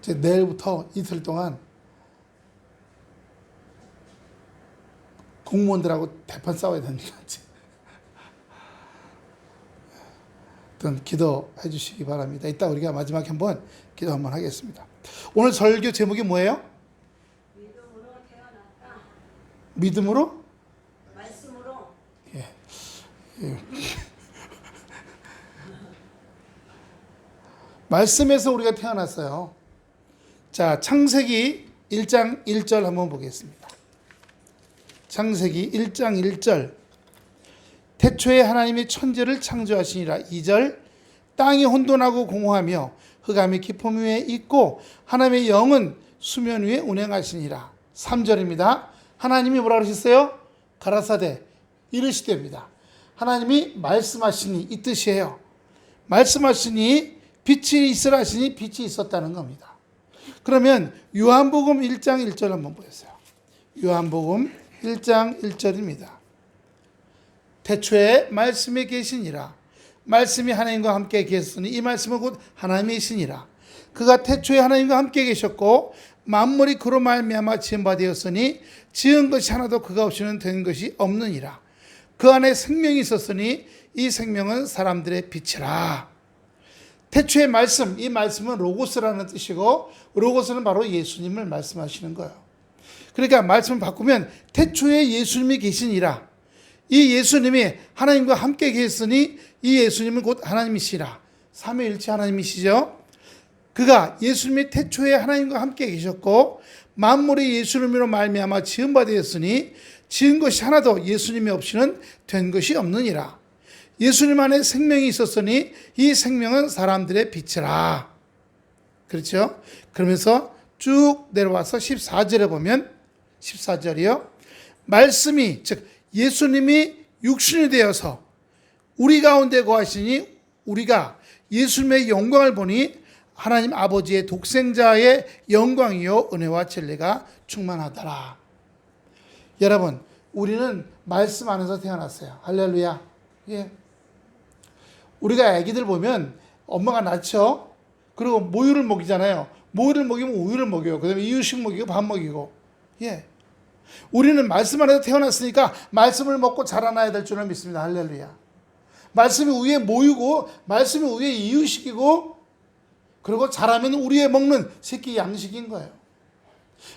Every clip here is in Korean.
이제 내일부터 이틀 동안 공무원들하고 대판 싸워야 되는 거지. 하여튼 기도해 주시기 바랍니다. 이따 우리가 마지막에 한번 기도 한번 하겠습니다. 오늘 설교 제목이 뭐예요? 믿음으로 태어났다. 믿음으로? 말씀으로. 예. 말씀에서 우리가 태어났어요. 자, 창세기 1장 1절 한번 보겠습니다. 창세기 1장 1절. 태초에 하나님이 천지를 창조하시니라. 2절. 땅이 혼돈하고 공허하며 흑암이 깊음 위에 있고 하나님의 영은 수면 위에 운행하시니라. 3절입니다. 하나님이 뭐라 그러셨어요? 가라사대 이르시되입니다. 하나님이 말씀하시니 이 뜻이에요. 말씀하시니 빛이 있으라 하시니 빛이 있었다는 겁니다. 그러면 요한복음 1장 1절 한번 보세요. 요한복음 1장 1절입니다. 태초에 말씀이 계시니라. 말씀이 하나님과 함께 계셨으니 이 말씀은 곧 하나님이시니라. 그가 태초에 하나님과 함께 계셨고 만물이 그로 말미암아 지은 바 되었으니 지은 것이 하나도 그가 없이는 된 것이 없느니라. 그 안에 생명이 있었으니 이 생명은 사람들의 빛이라. 태초의 말씀, 이 말씀은 로고스라는 뜻이고 로고스는 바로 예수님을 말씀하시는 거예요. 그러니까 말씀을 바꾸면 태초에 예수님이 계시니라. 이 예수님이 하나님과 함께 계셨으니 이 예수님은 곧 하나님이시라. 삼위일체 하나님이시죠. 그가 예수님이 태초에 하나님과 함께 계셨고 만물이 예수님으로 말미암아 지은 바 되었으니 지은 것이 하나도 예수님이 없이는 된 것이 없느니라. 예수님 안에 생명이 있었으니 이 생명은 사람들의 빛이라. 그렇죠? 그러면서 쭉 내려와서 14절에 보면 14절이요. 말씀이 즉 예수님이 육신이 되어서 우리 가운데 거하시니 우리가 예수님의 영광을 보니 하나님 아버지의 독생자의 영광이요 은혜와 진리가 충만하더라. 여러분, 우리는 말씀 안에서 태어났어요. 할렐루야. 예. 우리가 아기들 보면 엄마가 낳죠. 그리고 모유를 먹이잖아요. 모유를 먹이면 우유를 먹여요. 그 다음에 이유식 먹이고 밥 먹이고. 예. 우리는 말씀 안에서 태어났으니까 말씀을 먹고 자라나야 될 줄을 믿습니다. 할렐루야. 말씀이 우리의 모유고 말씀이 우리의 이유식이고 그리고 자라면 우리의 먹는 새끼 양식인 거예요.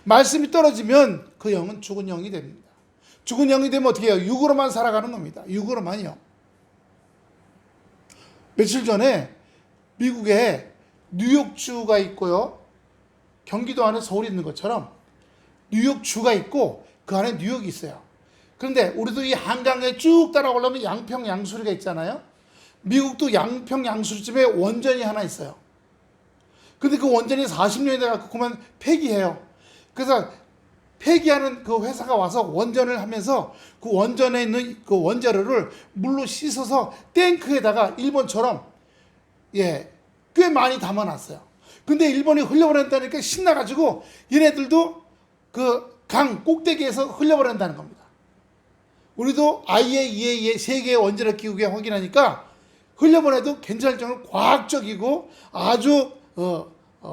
말씀이 떨어지면 그 영은 죽은 영이 됩니다. 죽은 영이 되면 어떻게 해요? 육으로만 살아가는 겁니다. 육으로만요. 며칠 전에 미국에 뉴욕주가 있고요. 경기도 안에 서울이 있는 것처럼 뉴욕주가 있고 그 안에 뉴욕이 있어요. 그런데 우리도 이 한강에 쭉 따라오려면 양평 양수리가 있잖아요. 미국도 양평 양수리쯤에 원전이 하나 있어요. 근데 그 원전이 40년이 돼갖고 그만 폐기해요. 그래서 폐기하는 그 회사가 와서 원전을 하면서 그 원전에 있는 그 원자로를 물로 씻어서 탱크에다가 일본처럼 꽤 많이 담아놨어요. 근데 일본이 흘려버린다니까 신나가지고 얘네들도 그 강 꼭대기에서 흘려버린다는 겁니다. 우리도 IAEA 세계 원자력 기구에 확인하니까 흘려보내도 괜찮을 정도로 과학적이고 아주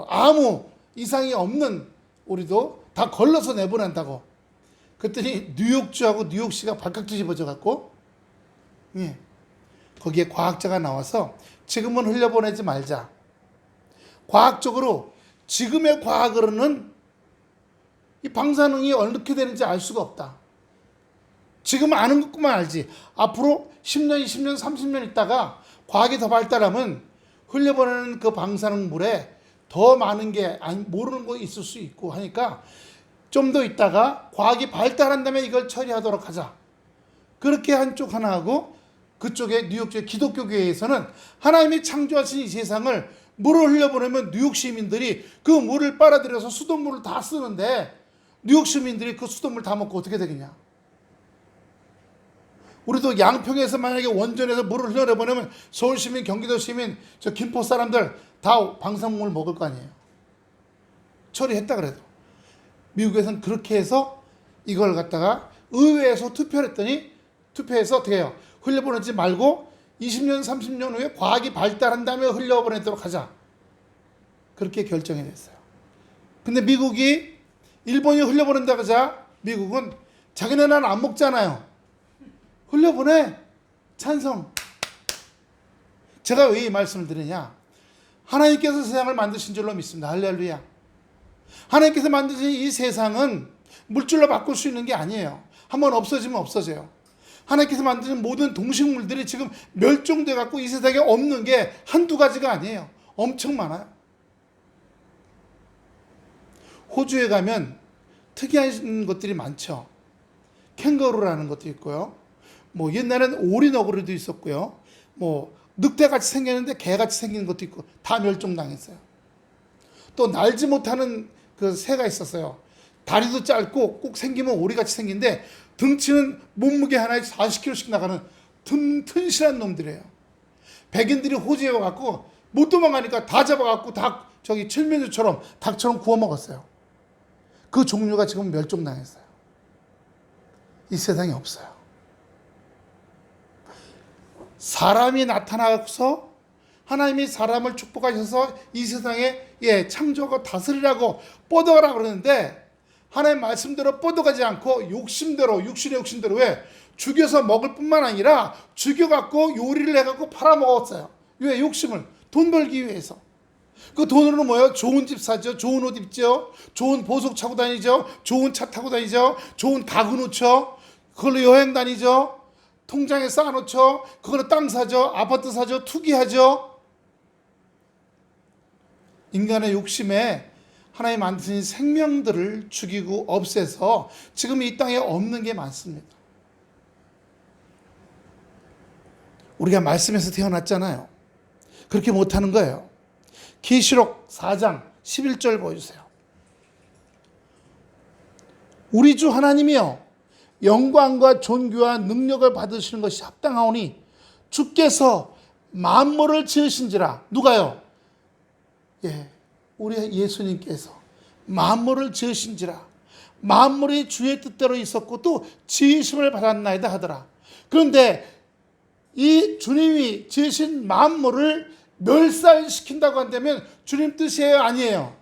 아무 이상이 없는 우리도 다 걸러서 내보낸다고. 그랬더니 뉴욕주하고 뉴욕시가 발칵 뒤집어져 갖고 거기에 과학자가 나와서 지금은 흘려보내지 말자. 과학적으로 지금의 과학으로는 이 방사능이 어떻게 되는지 알 수가 없다. 지금 아는 것뿐만 알지. 앞으로 10년, 20년, 30년 있다가 과학이 더 발달하면 흘려보내는 그 방사능 물에 더 많은 게 모르는 거 있을 수 있고 하니까 좀 더 있다가 과학이 발달한 다음에 이걸 처리하도록 하자. 그렇게 한쪽 하나 하고 그쪽에 뉴욕주의 기독교교회에서는 하나님이 창조하신 이 세상을 물을 흘려보내면 뉴욕 시민들이 그 물을 빨아들여서 수돗물을 다 쓰는데 뉴욕 시민들이 그 수돗물 다 먹고 어떻게 되겠냐. 우리도 양평에서 만약에 원전에서 물을 흘려보내면 서울 시민, 경기도 시민, 저 김포 사람들 다 방사물 먹을 거 아니에요. 처리했다 그래도. 미국에서는 그렇게 해서 이걸 갖다가 의회에서 투표를 했더니 투표해서 어떻게 해요? 흘려보내지 말고 20년, 30년 후에 과학이 발달한 다음에 흘려보내도록 하자. 그렇게 결정이 됐어요. 근데 미국이 일본이 흘려보낸다 그러자 미국은 자기네는 안 먹잖아요. 흘려보내. 찬성. 제가 왜 이 말씀을 드리냐? 하나님께서 세상을 만드신 줄로 믿습니다. 할렐루야. 하나님께서 만드신 이 세상은 물질로 바꿀 수 있는 게 아니에요. 한번 없어지면 없어져요. 하나님께서 만드신 모든 동식물들이 지금 멸종돼 갖고 이 세상에 없는 게 한두 가지가 아니에요. 엄청 많아요. 호주에 가면 특이한 것들이 많죠. 캥거루라는 것도 있고요. 뭐 옛날에는 오리 너구리도 있었고요. 뭐 늑대같이 생겼는데 개같이 생긴 것도 있고 다 멸종당했어요. 또 날지 못하는 그 새가 있었어요. 다리도 짧고 꼭 생기면 오리같이 생긴데 등치는 몸무게 하나에 40kg씩 나가는 튼튼실한 놈들이에요. 백인들이 호주에 와갖고 못 도망가니까 다 잡아갖고 닭 저기 칠면조처럼 닭처럼 구워 먹었어요. 그 종류가 지금 멸종당했어요. 이 세상에 없어요. 사람이 나타나서 하나님이 사람을 축복하셔서 이 세상에 창조하고 다스리라고 뻗어가라 그러는데 하나님 말씀대로 뻗어가지 않고 욕심대로 육신의 욕심대로 왜 죽여서 먹을 뿐만 아니라 죽여갖고 요리를 해갖고 팔아먹었어요. 왜? 욕심을 돈 벌기 위해서. 그 돈으로 뭐예요? 좋은 집 사죠. 좋은 옷 입죠. 좋은 보석 차고 다니죠. 좋은 차 타고 다니죠. 좋은 가구 놓죠. 그걸로 여행 다니죠. 통장에 쌓아놓죠. 그걸로 땅 사죠. 아파트 사죠. 투기하죠. 인간의 욕심에 하나님 만드신 생명들을 죽이고 없애서 지금 이 땅에 없는 게 많습니다. 우리가 말씀에서 태어났잖아요. 그렇게 못하는 거예요. 계시록 4장 11절 보여주세요. 우리 주 하나님이여 영광과 존귀와 능력을 받으시는 것이 합당하오니 주께서 만물을 지으신지라. 누가요? 우리 예수님께서 만물을 지으신지라. 만물이 주의 뜻대로 있었고 또 지으심을 받았나이다 하더라. 그런데 이 주님이 지으신 만물을 멸살시킨다고 한다면 주님 뜻이에요? 아니에요?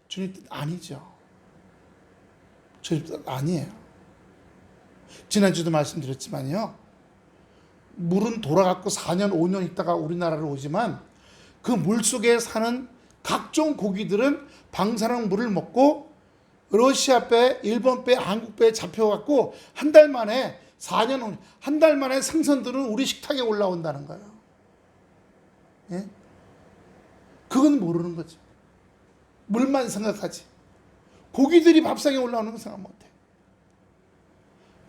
주님 뜻 아니죠. 주님 뜻 아니에요. 지난주도 말씀드렸지만요. 물은 돌아갖고 4년 5년 있다가 우리나라로 오지만 그 물속에 사는 각종 고기들은 방사능 물을 먹고 러시아 배, 일본 배, 한국 배에 잡혀갖고 한 달 만에 4년, 한 달 만에 생선들은 우리 식탁에 올라온다는 거예요. 예? 그건 모르는 거죠. 물만 생각하지. 고기들이 밥상에 올라오는 거 생각 못해.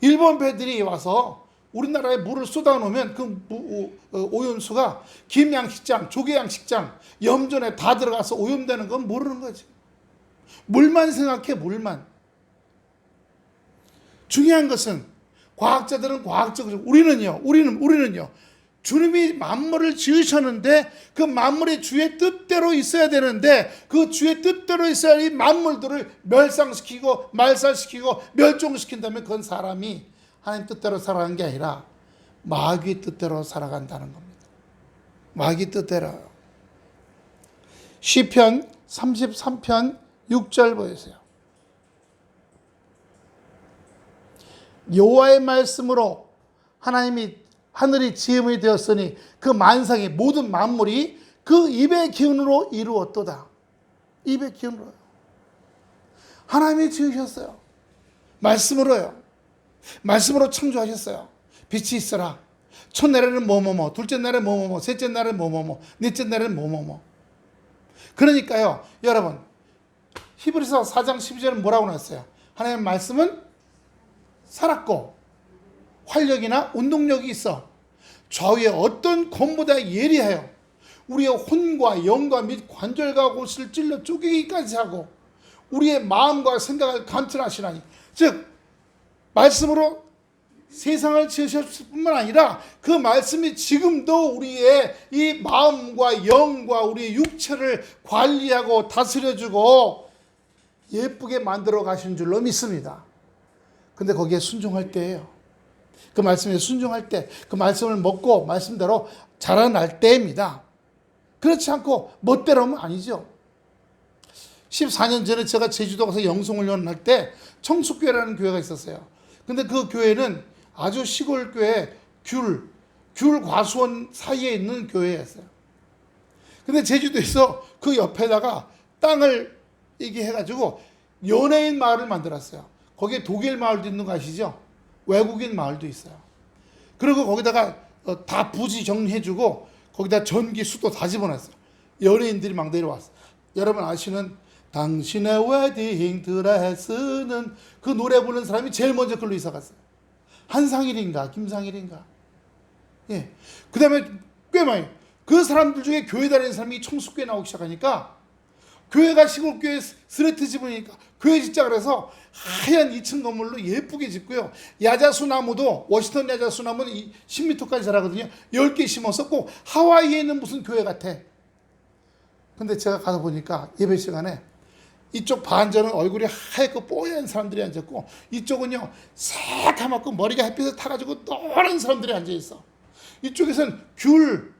일본 배들이 와서 우리나라에 물을 쏟아놓으면 그 오염수가 김양식장, 조개양식장, 염전에 다 들어가서 오염되는 건 모르는 거지. 물만 생각해, 물만. 중요한 것은 과학자들은 과학적으로 우리는요. 주님이 만물을 지으셨는데 그 만물이 주의 뜻대로 있어야 되는데 그 주의 뜻대로 있어야 이 만물들을 멸상시키고 말살시키고 멸종시킨다면 그건 사람이 하나님 뜻대로 살아가는 게 아니라 마귀 뜻대로 살아간다는 겁니다. 마귀 뜻대로요. 시편 33편 6절 보세요. 여호와의 말씀으로 하늘이 지음이 되었으니 그 만상의 모든 만물이 그 입의 기운으로 이루었도다. 입의 기운으로요. 하나님이 지으셨어요. 말씀으로요. 말씀으로 창조하셨어요. 빛이 있어라. 첫날에는 뭐뭐뭐, 둘째 날에는 뭐뭐뭐, 셋째 날에는 뭐뭐뭐, 넷째 날에는 뭐뭐뭐. 그러니까요, 여러분, 히브리서 4장 12절은 뭐라고 나왔어요? 하나님의 말씀은 살았고 활력이나 운동력이 있어 좌우의 어떤 검보다 예리하여 우리의 혼과 영과 및 관절과 곳을 찔러 쪼개기까지 하고 우리의 마음과 생각을 감찰하시나니. 즉 말씀으로 세상을 지으셨을 뿐만 아니라 그 말씀이 지금도 우리의 이 마음과 영과 우리의 육체를 관리하고 다스려주고 예쁘게 만들어 가신 줄로 믿습니다. 근데 거기에 순종할 때예요. 그 말씀에 순종할 때, 그 말씀을 먹고 말씀대로 자라날 때입니다. 그렇지 않고 멋대로 하면 아니죠. 14년 전에 제가 제주도 가서 영성훈련 할 때 청숙교회라는 교회가 있었어요. 근데 그 교회는 아주 시골 교회 귤 과수원 사이에 있는 교회였어요. 근데 제주도에서 그 옆에다가 땅을 이게 해가지고 연예인 마을을 만들었어요. 거기에 독일 마을도 있는 거 아시죠? 외국인 마을도 있어요. 그리고 거기다가 다 부지 정리해주고 거기다 전기 수도 다 집어넣었어요. 연예인들이 막 내려왔어요. 여러분 아시는 당신의 웨딩 드레스는 그 노래 부르는 사람이 제일 먼저 글로 이사 갔어요. 한상일인가 김상일인가. 예. 그 다음에 꽤 많이 그 사람들 중에 교회 다니는 사람이 청숙교회 나오기 시작하니까 교회가 시골교회 스레트 집으니까 교회 짓자 그래서 하얀 2층 건물로 예쁘게 짓고요. 야자수 나무도 워싱턴 야자수 나무는 10m까지 자라거든요. 10개 심어서 꼭 하와이에 있는 무슨 교회 같아. 근데 제가 가서 보니까 예배 시간에 이쪽 반전은 얼굴이 하얗고 뽀얀 사람들이 앉았고 이쪽은요 새카맣고 머리가 햇빛에 타가지고 노란 사람들이 앉아있어. 이쪽에서는 귤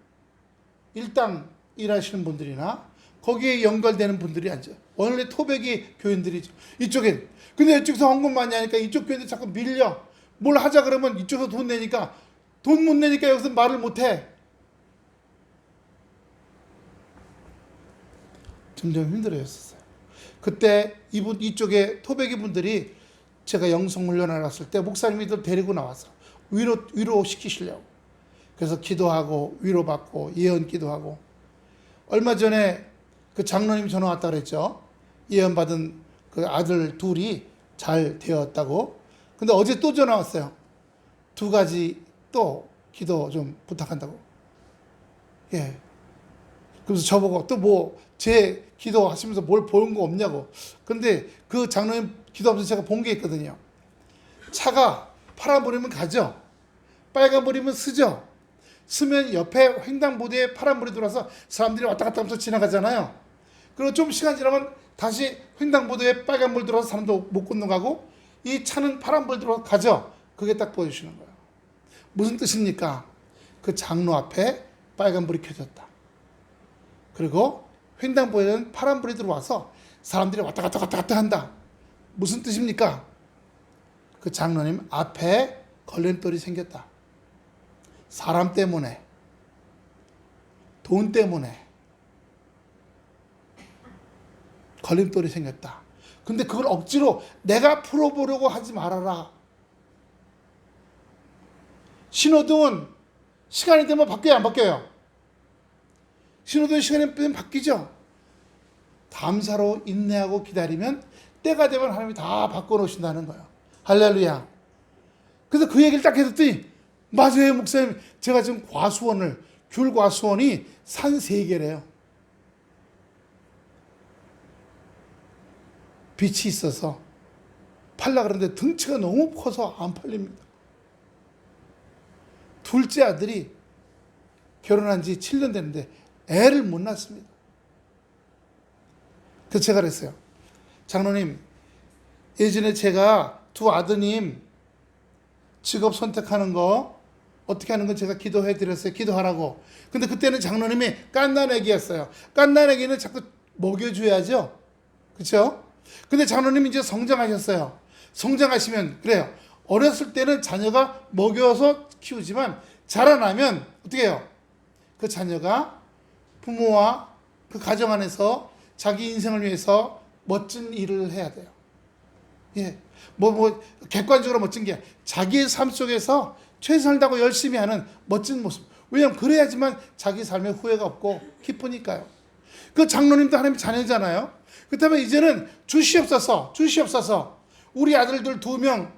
일당 일하시는 분들이나 거기에 연결되는 분들이 앉아요. 원래 토백이 교인들이죠. 이쪽엔. 근데 이쪽에서 헌금 많이 하니까 이쪽 교인들 자꾸 밀려. 뭘 하자 그러면 이쪽에서 돈 내니까 돈 못 내니까 여기서 말을 못 해. 점점 힘들어졌어요. 그때 이쪽에 토백이 분들이 제가 영성훈련을 갔을 때 목사님이 데리고 나와서 위로 시키시려고. 그래서 기도하고 위로받고 예언 기도하고. 얼마 전에 그 장로님 전화 왔다 그랬죠. 예언받은 그 아들 둘이 잘 되었다고. 근데 어제 또 전화 왔어요. 2가지 또 기도 좀 부탁한다고. 예. 그래서 저보고 또 뭐 제 기도하시면서 뭘 보는 거 없냐고. 근데 그 장로님 기도하면서 제가 본 게 있거든요. 차가 파란불이면 가죠. 빨간불이면 쓰죠. 쓰면 옆에 횡단보도에 파란불이 들어와서 사람들이 왔다 갔다 하면서 지나가잖아요. 그리고 좀 시간 지나면 다시 횡단보도에 빨간불 들어와서 사람도 못 건너가고 이 차는 파란불 들어와서 가죠. 그게 딱 보여주시는 거예요. 무슨 뜻입니까? 그 장로 앞에 빨간불이 켜졌다. 그리고 횡단보도에는 파란불이 들어와서 사람들이 왔다 갔다 한다. 무슨 뜻입니까? 그 장로님 앞에 걸림돌이 생겼다. 사람 때문에, 돈 때문에 걸림돌이 생겼다. 근데 그걸 억지로 내가 풀어보려고 하지 말아라. 신호등은 시간이 되면 바뀌어요, 안 바뀌어요? 신호등 시간이 되면 바뀌죠. 감사로 인내하고 기다리면 때가 되면 하나님이 다 바꿔놓으신다는 거예요. 할렐루야. 그래서 그 얘기를 딱 해줬더니 맞아요 목사님, 제가 지금 귤 과수원이 산 3개래요. 빛이 있어서 팔라 그러는데 등치가 너무 커서 안 팔립니다. 둘째 아들이 결혼한 지 7년 됐는데 애를 못 낳습니다. 그래서 제가 그랬어요. 장로님, 예전에 제가 2 아드님 직업 선택하는 거 어떻게 하는 건 제가 기도해 드렸어요. 기도하라고. 근데 그때는 장로님이 깐난애기였어요. 깐난애기는 자꾸 먹여줘야죠. 그렇죠? 근데 장로님이 이제 성장하셨어요. 성장하시면 그래요. 어렸을 때는 자녀가 먹여서 키우지만 자라나면 어떻게 해요? 그 자녀가 부모와 그 가정 안에서 자기 인생을 위해서 멋진 일을 해야 돼요. 예. 객관적으로 멋진 게 자기의 삶 속에서 최선을 다하고 열심히 하는 멋진 모습. 왜냐하면 그래야지만 자기 삶에 후회가 없고 기쁘니까요. 그 장로님도 하나님의 자녀잖아요. 그렇다면 이제는 주시옵소서 우리 아들들 2명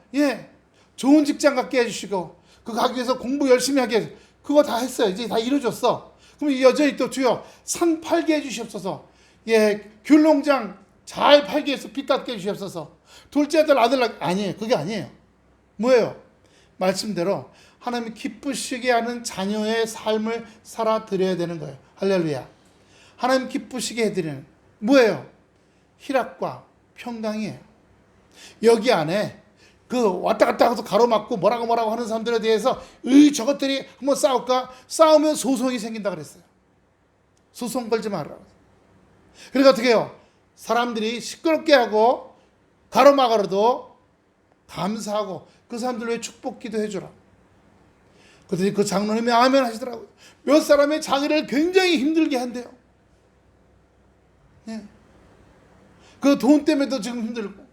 좋은 직장 갖게 해주시고 그 가기 위해서 공부 열심히 하게 해주시고 그거 다 했어요. 이제 다 이루어졌어. 그럼 여전히 또 주여 산 팔게 해주시옵소서. 귤농장 잘 팔게 해서 빚 갚게 해주시옵소서. 둘째 아들 아니에요. 그게 아니에요. 뭐예요? 말씀대로 하나님이 기쁘시게 하는 자녀의 삶을 살아드려야 되는 거예요. 할렐루야. 하나님 기쁘시게 해드리는 뭐예요? 희락과 평강이에요. 여기 안에 그 왔다 갔다 해서 가로막고 뭐라고 하는 사람들에 대해서 저것들이 한번 싸울까? 싸우면 소송이 생긴다 그랬어요. 소송 걸지 말라고. 그러니까 어떻게 해요? 사람들이 시끄럽게 하고 가로막아도 감사하고 그 사람들 왜 축복 기도해 주라. 그랬더니 그 장로님이 아멘 하시더라고요. 몇 사람의 자기를 굉장히 힘들게 한대요. 네. 그 돈 때문에도 지금 힘들고.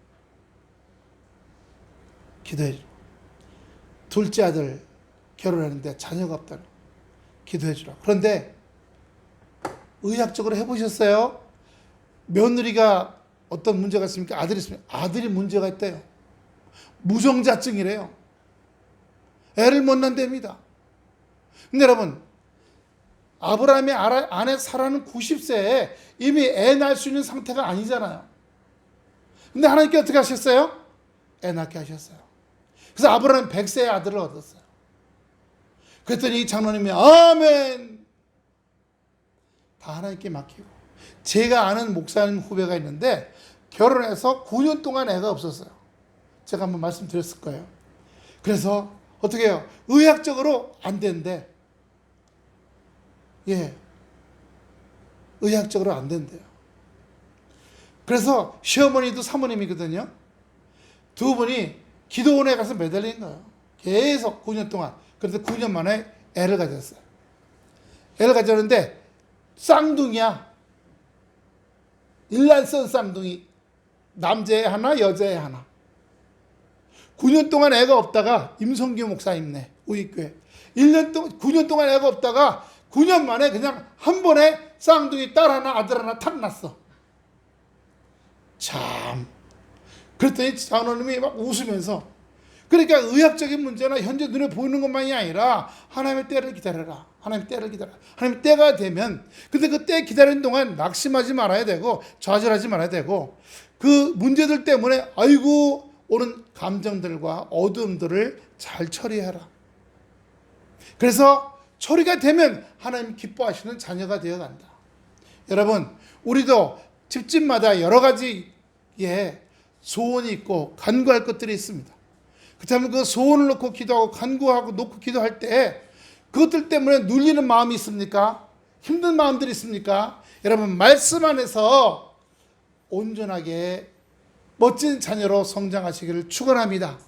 기도해 주라. 둘째 아들 결혼했는데 자녀가 없다는 기도해 주라. 그런데 의학적으로 해보셨어요? 며느리가 어떤 문제가 있습니까? 아들이 있습니까? 아들이 문제가 있대요. 무정자증이래요. 애를 못 낳는답니다. 근데 여러분, 아브라함의 아내 사라는 90세에 이미 애 낳을 수 있는 상태가 아니잖아요. 근데 하나님께 어떻게 하셨어요? 애 낳게 하셨어요. 그래서 아브라함은 100세의 아들을 얻었어요. 그랬더니 이 장로님이 아멘! 다 하나님께 맡기고. 제가 아는 목사님 후배가 있는데 결혼해서 9년 동안 애가 없었어요. 제가 한번 말씀드렸을 거예요. 그래서 어떻게 해요? 의학적으로 안 된대. 예. 의학적으로 안 된대요. 그래서 시어머니도 사모님이거든요. 두 분이 기도원에 가서 매달린 거예요. 계속 9년 동안. 그래서 9년 만에 애를 가졌어요. 애를 가졌는데 쌍둥이야. 일란성 쌍둥이. 남자애 하나, 여자애 하나. 9년 동안 애가 없다가 임성규 목사님네 우익교회 9년 동안 애가 없다가 9년 만에 그냥 한 번에 쌍둥이 딸 하나 아들 하나 탁 났어. 참. 그랬더니 장로님이 막 웃으면서 그러니까 의학적인 문제나 현재 눈에 보이는 것만이 아니라 하나님의 때를 기다려라. 하나님의 때를 기다려라. 하나님의 때가 되면 근데 그 때 기다리는 동안 낙심하지 말아야 되고 좌절하지 말아야 되고 그 문제들 때문에 아이고 오는 감정들과 어둠들을 잘 처리해라. 그래서 처리가 되면 하나님 기뻐하시는 자녀가 되어간다. 여러분 우리도 집집마다 여러 가지 소원이 있고 간구할 것들이 있습니다. 그렇다면 그 소원을 놓고 기도하고 간구하고 놓고 기도할 때 그것들 때문에 눌리는 마음이 있습니까? 힘든 마음들이 있습니까? 여러분 말씀 안에서 온전하게 멋진 자녀로 성장하시기를 축원합니다.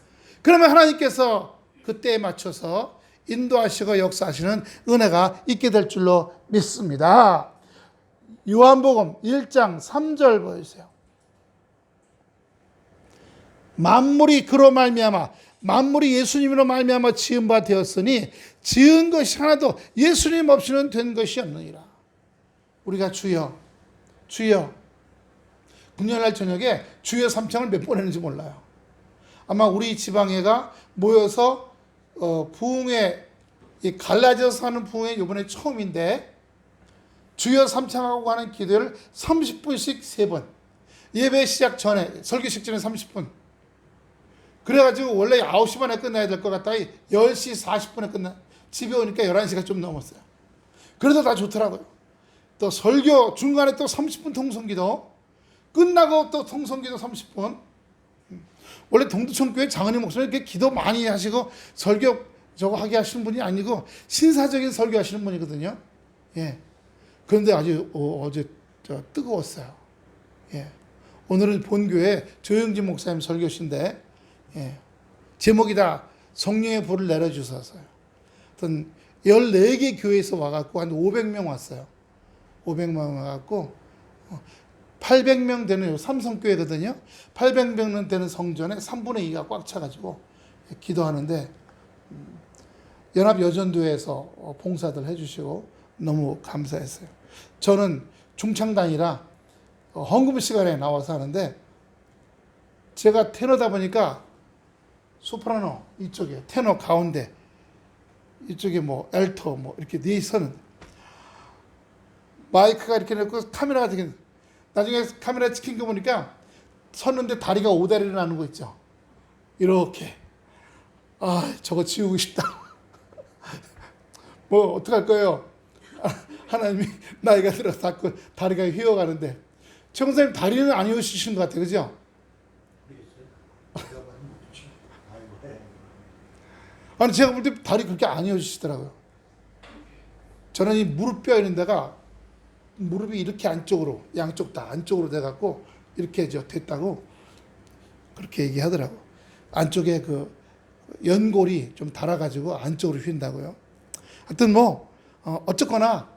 그러면 하나님께서 그때에 맞춰서 인도하시고 역사하시는 은혜가 있게 될 줄로 믿습니다. 요한복음 1장 3절 보여주세요. 만물이 그로 말미암아 만물이 예수님으로 말미암아 지은 바 되었으니 지은 것이 하나도 예수님 없이는 된 것이 없느니라. 우리가 주여 금요일날 저녁에 주여 삼창을 몇 번 했는지 몰라요. 아마 우리 지방회가 모여서 부흥회 갈라져서 하는 부흥회 이번에 처음인데 주여 삼창하고 하는 기도를 30분씩 3번 예배 시작 전에 설교 직전에 30분 그래가지고 원래 9시 반에 끝나야 될 것 같다가 10시 40분에 끝나 집에 오니까 11시가 좀 넘었어요. 그래도 다 좋더라고요. 또 설교 중간에 또 30분 통성기도 끝나고 또 통성기도 30분. 원래 동두천교회 장은희 목사님 이렇게 기도 많이 하시고 설교 저거 하게 하시는 분이 아니고 신사적인 설교 하시는 분이거든요. 예. 그런데 아주 어제 뜨거웠어요. 예. 오늘은 본교회 조영진 목사님 설교신데 예. 제목이 다 성령의 불을 내려주셔서요. 어떤 14개 교회에서 와갖고 한 500명 왔어요. 500명 와갖고 800명 되는 삼성교회거든요. 800명 되는 성전에 3분의 2가 꽉 차가지고 기도하는데 연합여전도회에서 봉사들 해주시고 너무 감사했어요. 저는 중창단이라 헌금 시간에 나와서 하는데 제가 테너다 보니까 소프라노 이쪽에 테너 가운데 이쪽에 뭐 엘토 뭐 이렇게 네 서는 마이크가 이렇게 놓고 카메라가 되게 나중에 카메라 찍힌 거 보니까 섰는데 다리가 5다리로 나는 거 있죠. 이렇게 저거 지우고 싶다. 뭐 어떡할 거예요. 하나님이 나이가 들어서 자꾸 다리가 휘어가는데 청사님 다리는 안 휘어주시는 것 같아요. 그죠? 아니 제가 볼 때 다리 그렇게 안 휘어주시더라고요. 저는 이 무릎뼈 있는 데가 무릎이 이렇게 안쪽으로, 양쪽 다 안쪽으로 돼갖고 이렇게 됐다고 그렇게 얘기하더라고. 안쪽에 그 연골이 좀 닳아가지고 안쪽으로 휜다고요. 하여튼 어쨌거나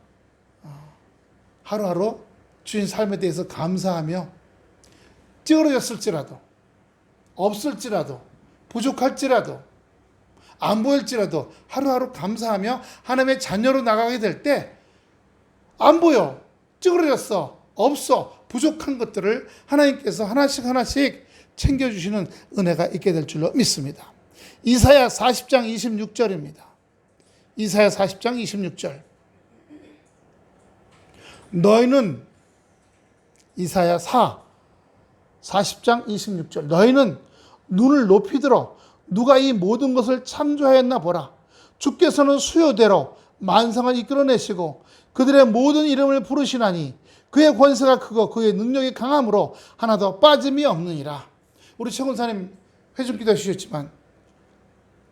하루하루 주인 삶에 대해서 감사하며 찌그러졌을지라도 없을지라도 부족할지라도 안 보일지라도 하루하루 감사하며 하나님의 자녀로 나가게 될 때 안 보여, 찌그러졌어, 없어, 부족한 것들을 하나님께서 하나씩 챙겨주시는 은혜가 있게 될 줄로 믿습니다. 이사야 40장 26절입니다. 이사야 40장 26절. 너희는 이사야 40장 26절. 너희는 눈을 높이 들어 누가 이 모든 것을 창조하였나 보라. 주께서는 수요대로 만상을 이끌어내시고 그들의 모든 이름을 부르시나니 그의 권세가 크고 그의 능력이 강함으로 하나도 빠짐이 없느니라. 우리 최군사님 회중기도 해주셨지만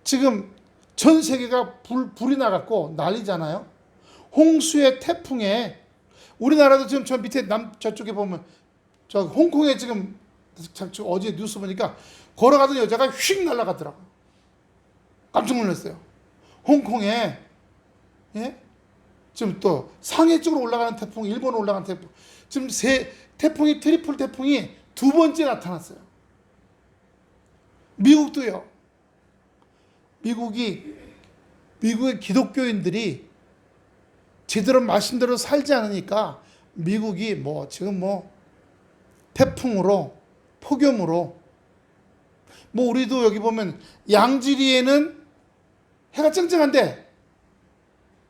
지금 전 세계가 불이 나갔고 난리잖아요. 홍수에 태풍에 우리나라도 지금 저 밑에 저쪽에 보면 저 홍콩에 지금 어제 뉴스 보니까 걸어가던 여자가 휙 날아가더라고. 깜짝 놀랐어요. 홍콩에 지금 또 상해 쪽으로 올라가는 태풍, 일본으로 올라가는 태풍, 지금 태풍이 트리플 태풍이 두 번째 나타났어요. 미국도요. 미국의 기독교인들이 제대로 말씀대로 살지 않으니까 미국이 지금 태풍으로 폭염으로 우리도 여기 보면 양지리에는 해가 쨍쨍한데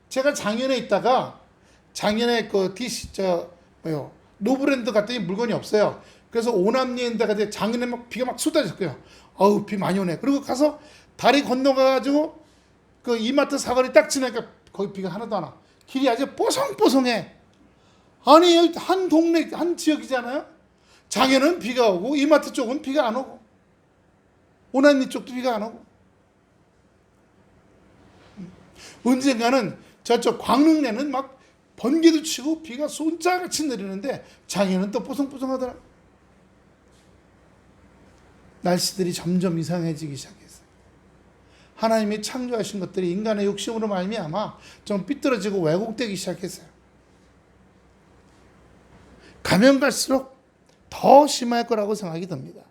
제가 작년에 있다가 작년에 노브랜드 갔더니 물건이 없어요. 그래서 오남리에 있다가 작년에 비가 막 쏟아졌고요. 어우, 비 많이 오네. 그리고 가서 다리 건너가가지고 그 이마트 사거리 딱 지나니까 거기 비가 하나도 안 와. 길이 아주 뽀송뽀송해. 아니, 한 동네, 한 지역이잖아요. 장에는 비가 오고 이마트 쪽은 비가 안 오고 오남리 쪽도 비가 안 오고 언젠가는 저쪽 광릉내는 막 번개도 치고 비가 쏜짜같이 내리는데 장에는 또 뽀송뽀송하더라. 날씨들이 점점 이상해지기 시작했어요. 하나님이 창조하신 것들이 인간의 욕심으로 말미암아 좀 삐뚤어지고 왜곡되기 시작했어요. 가면 갈수록 더 심할 거라고 생각이 듭니다.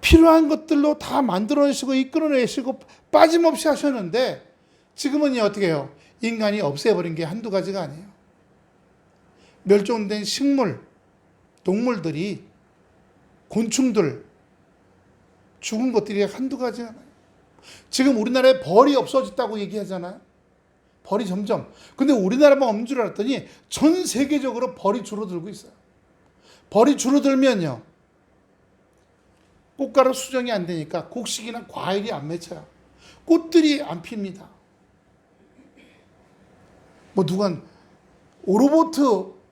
필요한 것들로 다 만들어내시고 이끌어내시고 빠짐없이 하셨는데 지금은 어떻게 해요? 인간이 없애버린 게 한두 가지가 아니에요. 멸종된 식물, 동물들이, 곤충들, 죽은 것들이 한두 가지가 아니에요. 지금 우리나라에 벌이 없어졌다고 얘기하잖아요. 벌이 점점. 근데 우리나라만 없는 줄 알았더니 전 세계적으로 벌이 줄어들고 있어요. 벌이 줄어들면요, 꽃가루 수정이 안 되니까 곡식이나 과일이 안 맺혀요. 꽃들이 안 핍니다. 누가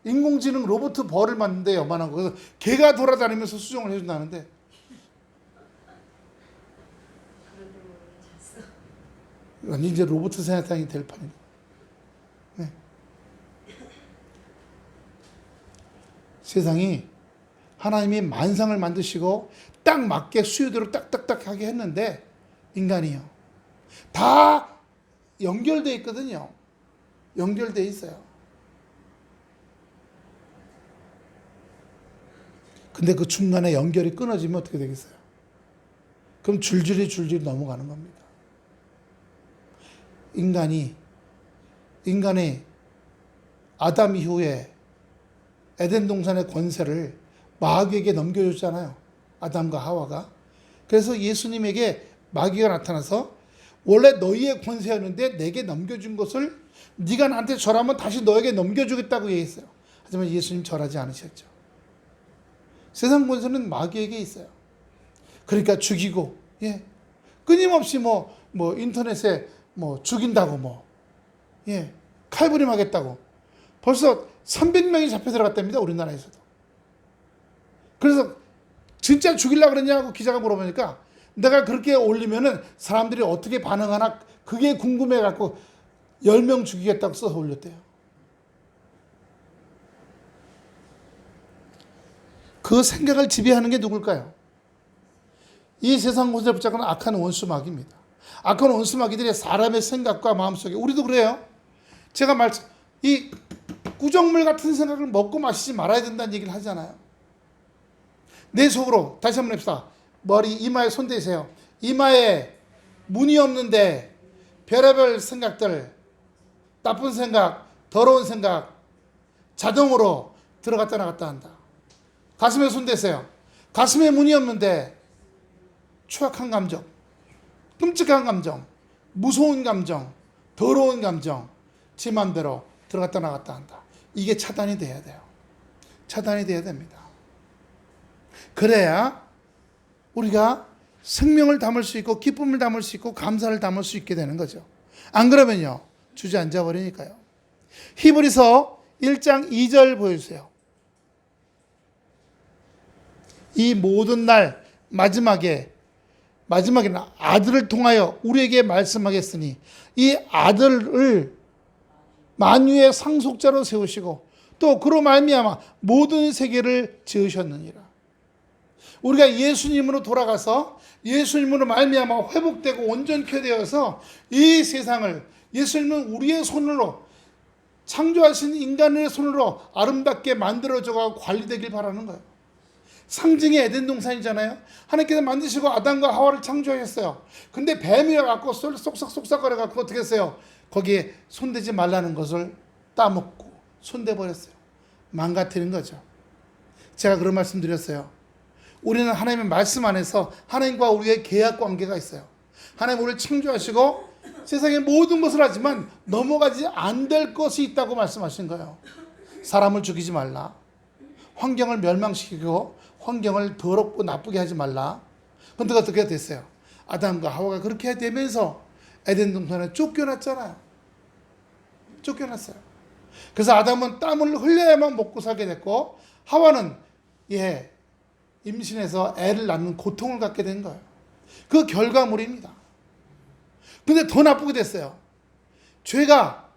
인공지능 로봇 벌을 만든데 요만한 거. 그래서 개가 돌아다니면서 수정을 해준다는데. 이제 로봇 생산이 될 판입니다. 네. 세상이 하나님이 만상을 만드시고 딱 맞게 수요대로 딱딱딱 하게 했는데 인간이요. 다 연결되어 있거든요. 연결되어 있어요. 근데 그 중간에 연결이 끊어지면 어떻게 되겠어요? 그럼 줄줄이 넘어가는 겁니다. 인간이 아담 이후에 에덴 동산의 권세를 마귀에게 넘겨줬잖아요. 아담과 하와가. 그래서 예수님에게 마귀가 나타나서 원래 너희의 권세였는데 내게 넘겨준 것을 네가 나한테 절하면 다시 너에게 넘겨주겠다고 얘기했어요. 하지만 예수님 절하지 않으셨죠. 세상 권세는 마귀에게 있어요. 그러니까 죽이고, 끊임없이 인터넷에 죽인다고 칼부림하겠다고 벌써 300명이 잡혀 들어갔답니다. 우리나라에서도. 그래서 진짜 죽이려고 그러냐고 기자가 물어보니까 내가 그렇게 올리면은 사람들이 어떻게 반응하나 그게 궁금해갖고 10명 죽이겠다고 써서 올렸대요. 그 생각을 지배하는 게 누굴까요? 이 세상 곳을 붙잡고 있는 악한 원수마귀입니다. 악한 원수마귀들이 사람의 생각과 마음속에, 우리도 그래요. 제가 이 구정물 같은 생각을 먹고 마시지 말아야 된다는 얘기를 하잖아요. 내 속으로, 다시 한번 해봅시다. 머리, 이마에 손 대세요. 이마에 문이 없는데 별의별 생각들, 나쁜 생각, 더러운 생각 자동으로 들어갔다 나갔다 한다. 가슴에 손 대세요. 가슴에 문이 없는데 추악한 감정, 끔찍한 감정, 무서운 감정, 더러운 감정 제 마음대로 들어갔다 나갔다 한다. 이게 차단이 돼야 돼요. 차단이 돼야 됩니다. 그래야 우리가 생명을 담을 수 있고 기쁨을 담을 수 있고 감사를 담을 수 있게 되는 거죠. 안 그러면요, 주저앉아 버리니까요. 히브리서 1장 2절 보여주세요. 이 모든 날 마지막에는 아들을 통하여 우리에게 말씀하겠으니 이 아들을 만유의 상속자로 세우시고 또 그로 말미암아 모든 세계를 지으셨느니라. 우리가 예수님으로 돌아가서 예수님으로 말미암아 회복되고 온전케 되어서 이 세상을 예수님은 우리의 손으로 창조하신 인간의 손으로 아름답게 만들어져가 관리되길 바라는 거예요. 상징의 에덴 동산이잖아요. 하나님께서 만드시고 아담과 하와를 창조하셨어요. 근데 뱀이 와갖고 쏙싹 거려갖고 어떻게 했어요? 거기에 손대지 말라는 것을 따먹고 손대버렸어요. 망가뜨린 거죠. 제가 그런 말씀 드렸어요. 우리는 하나님의 말씀 안에서 하나님과 우리의 계약 관계가 있어요. 하나님 우리를 창조하시고 세상의 모든 것을 하지만 넘어가지 안 될 것이 있다고 말씀하신 거예요. 사람을 죽이지 말라. 환경을 멸망시키고 환경을 더럽고 나쁘게 하지 말라. 그런데 어떻게 됐어요? 아담과 하와가 그렇게 되면서 에덴 동산에 쫓겨났잖아요. 쫓겨났어요. 그래서 아담은 땀을 흘려야만 먹고 살게 됐고 하와는 임신해서 애를 낳는 고통을 갖게 된 거예요. 그 결과물입니다. 근데 더 나쁘게 됐어요. 죄가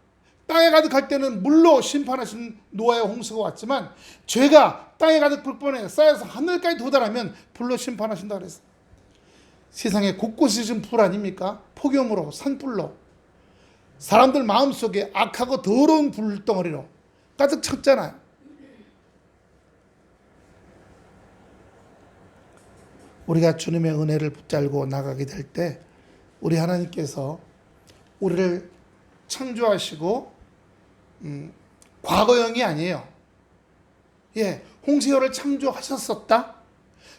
땅에 가득할 때는 물로 심판하신 노아의 홍수가 왔지만 죄가 땅에 가득 불번에 쌓여서 하늘까지 도달하면 불로 심판하신다 그랬어요. 세상에 곳곳이 지금 불 아닙니까? 폭염으로 산불로 사람들 마음속에 악하고 더러운 불덩어리로 가득 찼잖아요. 우리가 주님의 은혜를 붙잡고 나가게 될 때 우리 하나님께서 우리를 창조하시고 과거형이 아니에요. 홍세열을 창조하셨었다.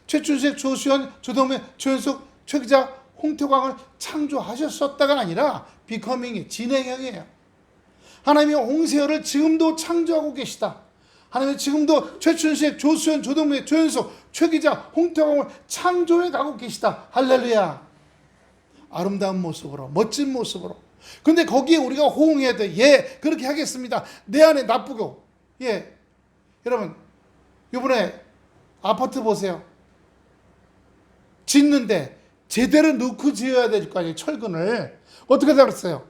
최춘식, 조수연, 조동민, 조현숙, 최기자, 홍태광을 창조하셨었다가 아니라 비커밍이 진행형이에요. 하나님이 홍세열을 지금도 창조하고 계시다. 하나님이 지금도 최춘식, 조수연, 조동민, 조현숙, 최기자, 홍태광을 창조해 가고 계시다. 할렐루야. 아름다운 모습으로, 멋진 모습으로. 근데 거기에 우리가 호응해야 돼. 그렇게 하겠습니다. 내 안에 나쁘고. 여러분, 이번에 아파트 보세요. 짓는데 제대로 넣고 지어야 될 거 아니에요. 철근을. 어떻게 되었어요?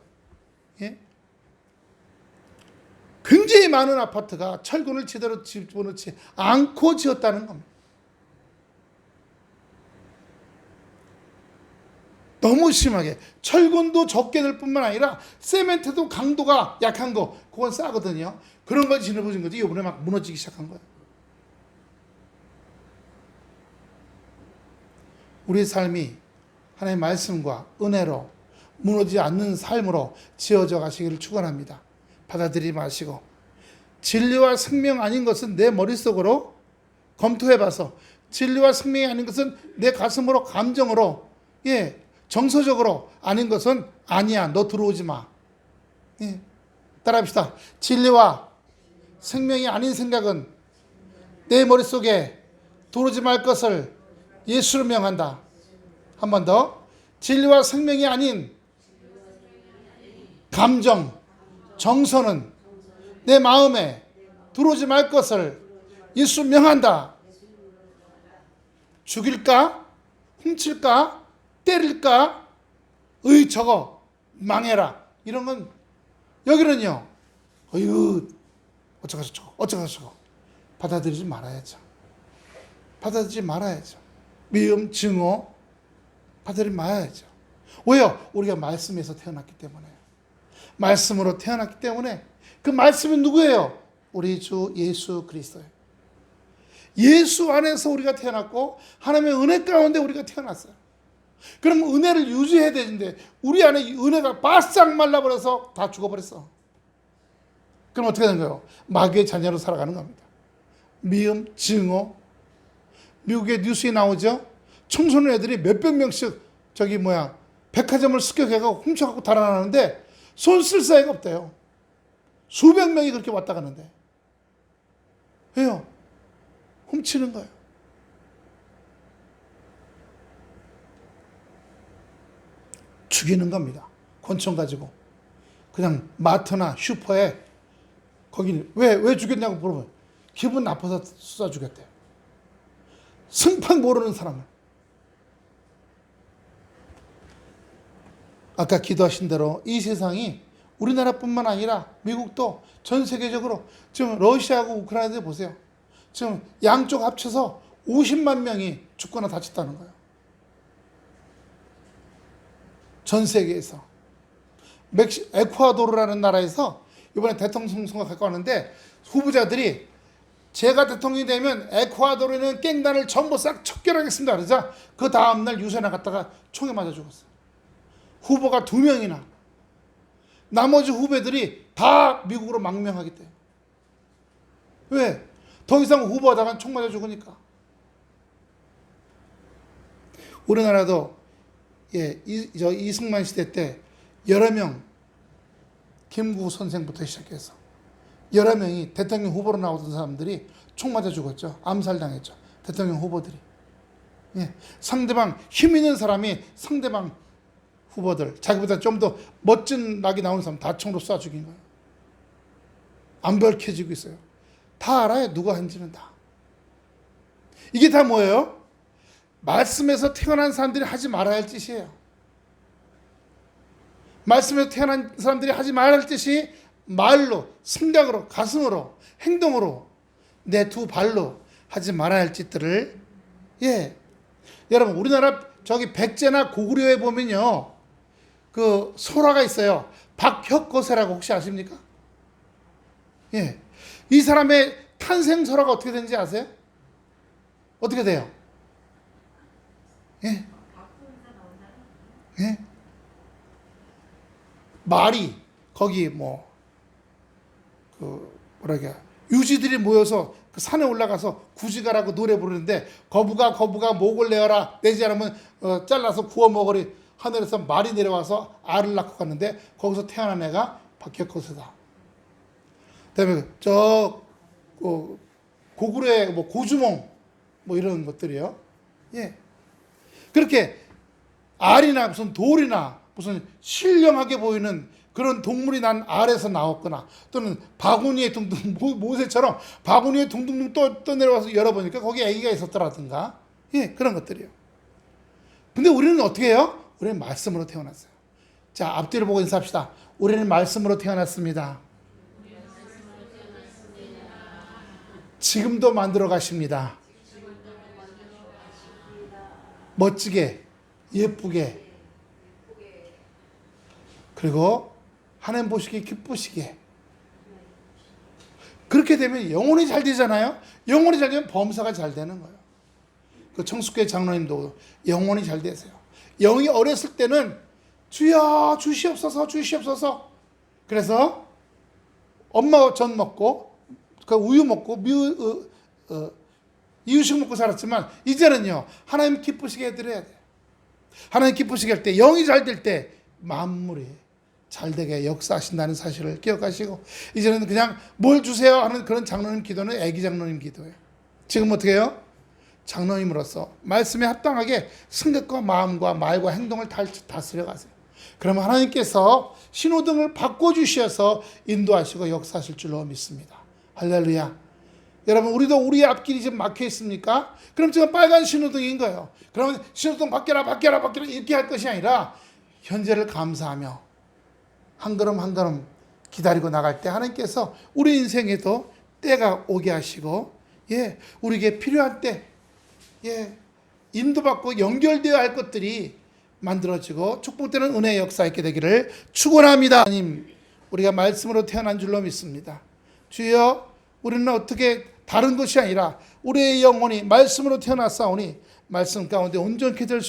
굉장히 많은 아파트가 철근을 제대로 집어넣지 않고 지었다는 겁니다. 너무 심하게. 철근도 적게 될 뿐만 아니라 세멘트도 강도가 약한 거, 그건 싸거든요. 그런 걸 지어보신 거지 이번에 막 무너지기 시작한 거예요. 우리의 삶이 하나님의 말씀과 은혜로 무너지지 않는 삶으로 지어져 가시기를 축원합니다. 받아들이지 마시고 진리와 생명 아닌 것은 내 머릿속으로 검토해봐서 진리와 생명이 아닌 것은 내 가슴으로 감정으로 정서적으로 아닌 것은 아니야. 너 들어오지 마. 따라합시다. 진리와 생명이 아닌 생각은 내 머릿속에 들어오지 말 것을 예수로 명한다. 한 번 더. 진리와 생명이 아닌 감정, 정서는 내 마음에 들어오지 말 것을 예수로 명한다. 죽일까? 훔칠까? 때릴까? 저거 망해라. 이런 건 여기는요. 어쩌고저쩌고 받아들이지 말아야죠. 받아들이지 말아야죠. 미움, 증오 받아들이지 말아야죠. 왜요? 우리가 말씀에서 태어났기 때문에. 말씀으로 태어났기 때문에. 그 말씀이 누구예요? 우리 주 예수 그리스도예요. 예수 안에서 우리가 태어났고 하나님의 은혜 가운데 우리가 태어났어요. 그럼 은혜를 유지해야 되는데 우리 안에 은혜가 바싹 말라버려서 다 죽어버렸어. 그럼 어떻게 되는 거예요? 마귀의 자녀로 살아가는 겁니다. 미움, 증오. 미국의 뉴스에 나오죠. 청소년 애들이 몇백 명씩 백화점을 습격해가고 훔쳐갖고 달아나는데 손 쓸 사이가 없대요. 수백 명이 그렇게 왔다 가는데. 왜요? 훔치는 거예요. 죽이는 겁니다. 권총 가지고. 그냥 마트나 슈퍼에 거길 왜 죽였냐고 물어보면 기분 나빠서 쏴 죽였대요. 승판 모르는 사람을. 아까 기도하신 대로 이 세상이 우리나라뿐만 아니라 미국도 전 세계적으로 지금 러시아하고 우크라이나에 보세요. 지금 양쪽 합쳐서 50만 명이 죽거나 다쳤다는 거예요. 전 세계에서. 에콰도르라는 나라에서 이번에 대통령 선거가 가까웠는데 후보자들이 제가 대통령이 되면 에콰도르는 깽단을 전부 싹 척결하겠습니다. 그러자 그 다음날 유세 나갔다가 총에 맞아 죽었어요. 후보가 2명이나. 나머지 후배들이 다 미국으로 망명하겠대요. 왜? 더 이상 후보하다가 총 맞아 죽으니까. 우리나라도 이승만 시대 때 여러 명, 김구 선생부터 시작해서 여러 명이 대통령 후보로 나오던 사람들이 총 맞아 죽었죠. 암살당했죠. 대통령 후보들이. 상대방, 힘 있는 사람이 상대방 후보들, 자기보다 좀 더 멋진 낙이 나오는 사람 다 총으로 쏴 죽인 거예요. 안 밝혀지고 있어요. 다 알아요. 누가 한지는 다. 이게 다 뭐예요? 말씀에서 태어난 사람들이 하지 말아야 할 짓이에요. 말씀에서 태어난 사람들이 하지 말아야 할 짓이 말로, 생각으로, 가슴으로, 행동으로, 내 2발로 하지 말아야 할 짓들을. 여러분, 우리나라 백제나 고구려에 보면요, 그 설화가 있어요. 박혁거세라고 혹시 아십니까? 이 사람의 탄생 설화가 어떻게 되는지 아세요? 어떻게 돼요? 말이 거기 유지들이 모여서 그 산에 올라가서 구지가라고 노래 부르는데 거부가 목을 내어라, 내지 않으면 잘라서 구워 먹으리. 하늘에서 말이 내려와서 알을 낳고 갔는데 거기서 태어난 애가 박혁거세다. 그다음에 고구려의 고주몽 이런 것들이요. 그렇게 알이나 무슨 돌이나 무슨 신령하게 보이는 그런 동물이 난 알에서 나왔거나 또는 바구니에 둥둥 모세처럼 바구니에 둥둥둥 또 내려와서 열어보니까 거기에 아기가 있었더라든가. 그런 것들이요. 근데 우리는 어떻게 해요? 우리는 말씀으로 태어났어요. 자, 앞뒤를 보고 인사합시다. 우리는 말씀으로 태어났습니다. 지금도 만들어 가십니다. 멋지게, 예쁘게, 그리고 하나님 보시기에 기쁘시게. 그렇게 되면 영혼이 잘 되잖아요. 영혼이 잘 되면 범사가 잘 되는 거예요. 그 청숙교회 장로님도 영혼이 잘 되세요. 영이 어렸을 때는 주여 주시옵소서 주시옵소서. 그래서 엄마 전 먹고 그 우유 먹고 이유식 먹고 살았지만 이제는요, 하나님 기쁘시게 해드려야 돼요. 하나님 기쁘시게 할 때, 영이 잘 될 때 만물이 잘 되게 역사하신다는 사실을 기억하시고, 이제는 그냥 뭘 주세요 하는 그런 장로님 기도는 애기 장로님 기도예요. 지금 어떻게 해요? 장로님으로서 말씀에 합당하게 생각과 마음과 말과 행동을 다스려 가세요. 그러면 하나님께서 신호등을 바꿔주셔서 인도하시고 역사하실 줄로 믿습니다. 할렐루야. 여러분, 우리도 우리의 앞길이 지금 막혀 있습니까? 그럼 지금 빨간 신호등인 거예요. 그러면 신호등 바뀌라 이렇게 할 것이 아니라 현재를 감사하며 한 걸음 한 걸음 기다리고 나갈 때 하나님께서 우리 인생에도 때가 오게 하시고, 우리에게 필요한 때 인도받고 연결되어야 할 것들이 만들어지고 축복되는 은혜의 역사 있게 되기를 축원합니다. 하나님, 우리가 말씀으로 태어난 줄로 믿습니다. 주여, 우리는 어떻게 다른 것이 아니라 우리의 영혼이 말씀으로 태어났사오니 말씀 가운데 온전케 될 수